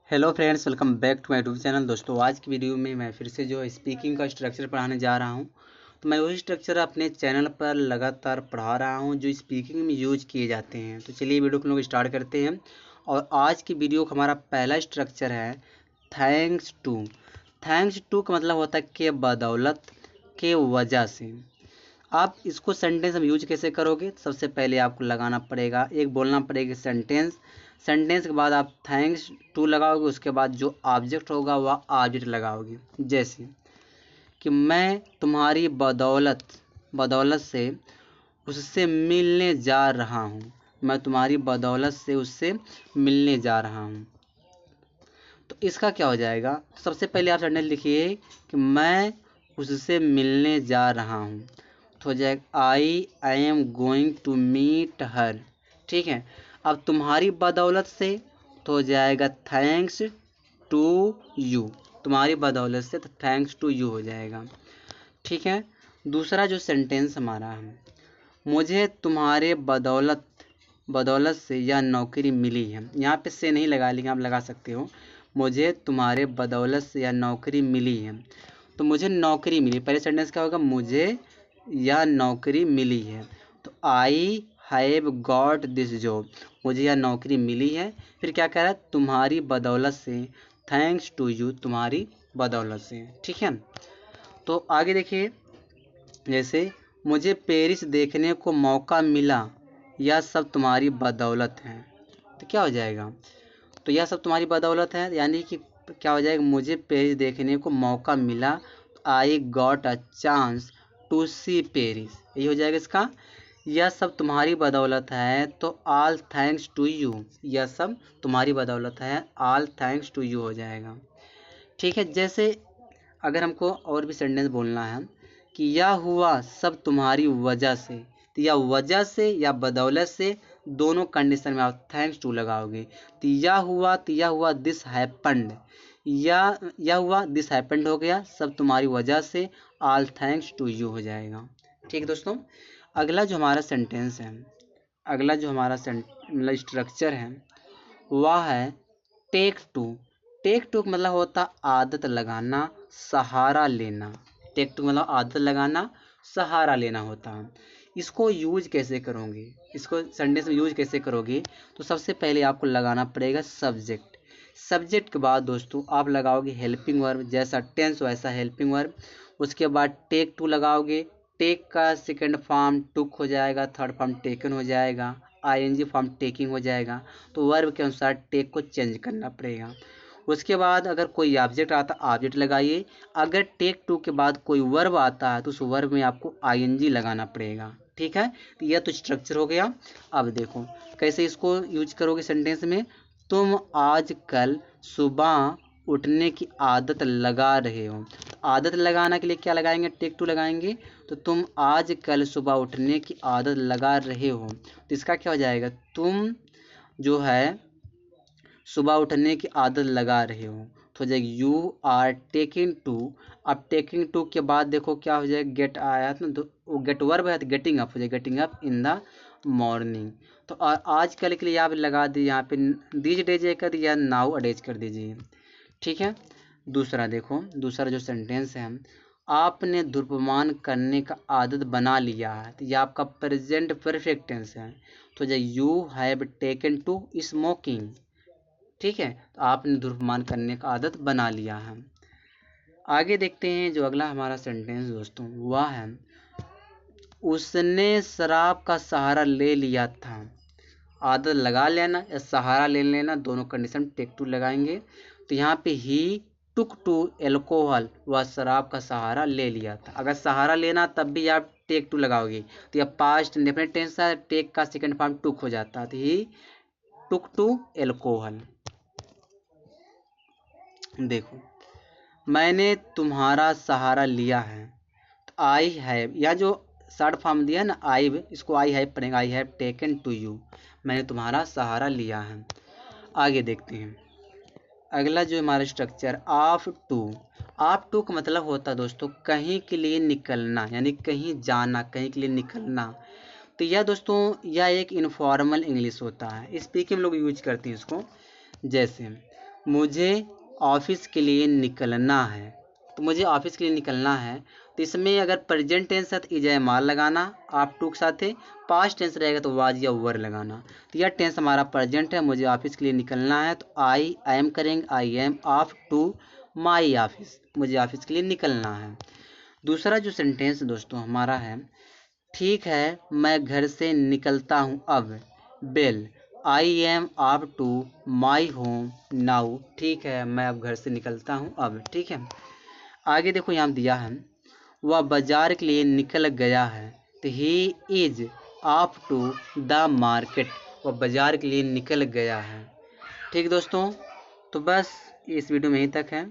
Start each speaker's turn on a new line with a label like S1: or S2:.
S1: Hello friends, welcome back to my YouTube channel. दोस्तों, आज की वीडियो में मैं फिर से जो स्पीकिंग का स्ट्रक्चर पढ़ाने जा रहा हूं। तो मैं वही स्ट्रक्चर अपने चैनल पर लगातार पढ़ा रहा हूं जो स्पीकिंग में यूज किए जाते हैं। तो चलिए वीडियो को लोग स्टार्ट करते हैं। और आज की वीडियो का हमारा पहला स्ट्रक्चर है थैंक्स टू। थैंक्स टू का मतलब होता है के बदौलत, के वजह से। आप इसको सेंटेंस में यूज कैसे करोगे? सबसे पहले आपको लगाना पड़ेगा, एक बोलना पड़ेगा सेंटेंस। सेंटेंस के बाद आप थैंक्स टू लगाओगे, उसके बाद जो ऑब्जेक्ट होगा वह ऑब्जेक्ट लगाओगे। जैसे कि मैं तुम्हारी बदौलत, बदौलत से उससे मिलने जा रहा हूँ। मैं तुम्हारी बदौलत से उससे मिलने जा रहा हूँ। तो इसका क्या हो जाएगा? सबसे पहले आप सेंटेंस लिखिए कि मैं उससे मिलने जा रहा हूँ। तो हो जाएगा I am going to meet her. ठीक है। अब तुम्हारी बदौलत से तो हो जाएगा थैंक्स टू यू। तुम्हारी बदौलत से तो थैंक्स टू यू हो जाएगा। ठीक है। दूसरा जो सेंटेंस हमारा है, मुझे तुम्हारे बदौलत, बदौलत से यह नौकरी मिली है। यहाँ पे से नहीं लगा, लेकिन आप लगा सकते हो। मुझे तुम्हारे बदौलत से यह नौकरी मिली है। तो मुझे नौकरी मिली, पहले सेंटेंस क्या होगा? मुझे यह नौकरी मिली है। तो I have got this job. मुझे यह नौकरी मिली है। फिर क्या कह रहा है? तुम्हारी बदौलत से, थैंक्स टू यू, तुम्हारी बदौलत से। ठीक है। तो आगे देखिए, जैसे मुझे पेरिस देखने को मौका मिला, यह सब तुम्हारी बदौलत है। तो क्या हो जाएगा? तो यह सब तुम्हारी बदौलत है, यानी कि क्या हो जाएगा? मुझे पेरिस देखने को मौका मिला, I got a chance to see Paris. यही हो जाएगा इसका। यह सब तुम्हारी बदौलत है, तो ऑल थैंक्स टू यू। यह सब तुम्हारी बदौलत है, ऑल थैंक्स टू यू हो जाएगा। ठीक है। जैसे अगर हमको और भी सेंटेंस बोलना है कि यह हुआ सब तुम्हारी वजह से, तो यह वजह से या बदौलत से, दोनों कंडीशन में आप थैंक्स टू लगाओगे। तो यह हुआ दिस हैपेंड, यह हुआ दिस हैपेंड हो गया, सब तुम्हारी वजह से, ऑल थैंक्स टू यू हो जाएगा। ठीक है दोस्तों। अगला जो हमारा सेंटेंस है, अगला जो हमारा मतलब स्ट्रक्चर है वह है टेक टू। टेक टू मतलब होता आदत लगाना, सहारा लेना। टेक टू मतलब आदत लगाना, सहारा लेना होता है। इसको यूज कैसे करोगे? इसको सेंटेंस में यूज कैसे करोगे? तो सबसे पहले आपको लगाना पड़ेगा सब्जेक्ट। सब्जेक्ट के बाद दोस्तों आप लगाओगे हेल्पिंग वर्ब, जैसा टेंस वैसा हेल्पिंग वर्ब। उसके बाद टेक टू लगाओगे। टेक का सेकंड फॉर्म टुक हो जाएगा, थर्ड फॉर्म टेकन हो जाएगा, आईएनजी फॉर्म टेकिंग हो जाएगा। तो वर्ब के अनुसार टेक को चेंज करना पड़ेगा। उसके बाद अगर कोई ऑब्जेक्ट आता ऑब्जेक्ट लगाइए। अगर टेक टू के बाद कोई वर्ब आता है तो उस वर्ब में आपको आईएनजी लगाना पड़ेगा। ठीक है। तो यह तो स्ट्रक्चर हो गया। अब देखो कैसे इसको यूज करोगे सेंटेंस में। तुम आज कल सुबह उठने की आदत लगा रहे हो। तो आदत लगाने के लिए क्या लगाएंगे? टेक टू लगाएंगे। तो तुम आज कल सुबह उठने की आदत लगा रहे हो, तो इसका क्या हो जाएगा? तुम जो है सुबह उठने की आदत लगा रहे हो, तो हो जाएगी यू आर टेकिंग टू। अब टेकिंग टू के बाद देखो क्या हो जाएगा? गेट आया था ना, तो वो गेट वर्ब है तो गेटिंग अप हो जाएगा, getting up in the morning. तो आज कल के लिए आप लगा दीजिए यहाँ पे दीज डेज कर या नाउ अटैच कर दीजिए। ठीक है। दूसरा देखो, दूसरा जो सेंटेंस है, आपने धूम्रपान करने का आदत बना लिया है। तो यह आपका प्रेजेंट परफेक्ट टेंस है। तो जो you have taken to smoking. ठीक है। तो आपने धूम्रपान करने का आदत बना लिया है। आगे देखते हैं जो अगला हमारा सेंटेंस दोस्तों, वह है उसने शराब का सहारा ले लिया था। आदत लगा लेना या सहारा ले लेना, दोनों कंडीशन टेक टू लगाएंगे। तो यहाँ पे ही टुक टू एल्कोहल, वह शराब का सहारा ले लिया था। अगर सहारा लेना तब भी आप टेक टू लगाओगे, तो यह पास्ट इंडेफिनिट टेंस है, टेक का सेकंड फॉर्म टुक हो जाता है। तो ही टुक टू एल्कोहल। देखो, मैंने तुम्हारा सहारा लिया है। तो आई हैव, या जो शॉर्ट फॉर्म दिया है ना आई, इसको आई हैव पढ़ेंगे, I have taken to you. मैंने तुम्हारा सहारा लिया है। आगे देखते हैं अगला जो हमारा structure off to. Off to का मतलब होता है दोस्तों कहीं के लिए निकलना, यानी कहीं जाना, कहीं के लिए निकलना। तो यह दोस्तों यह एक इनफॉर्मल इंग्लिश होता है, स्पीकिंग में लोग यूज करते हैं इसको। जैसे मुझे ऑफिस के लिए निकलना है। तो मुझे ऑफिस के लिए निकलना है, तो इसमें अगर प्रेजेंट टेंस है तो इज एम आर लगाना आप टू के साथ है, पास्ट टेंस रहेगा तो वाज या वर लगाना। तो यह टेंस हमारा प्रेजेंट है, मुझे ऑफिस के लिए निकलना है, तो आई एम करेंगे, I am off to my office, मुझे ऑफिस के लिए निकलना है। दूसरा जो सेंटेंस दोस्तों हमारा है, ठीक है मैं घर से निकलता हूँ अब, well I am off to my home now, ठीक है मैं अब घर से निकलता हूँ अब। ठीक है, आगे देखो यहाँ दिया है, वह बाजार के लिए निकल गया है, तो he is off to the market, वह बाजार के लिए निकल गया है। ठीक दोस्तों, तो बस इस वीडियो में यहीं तक है।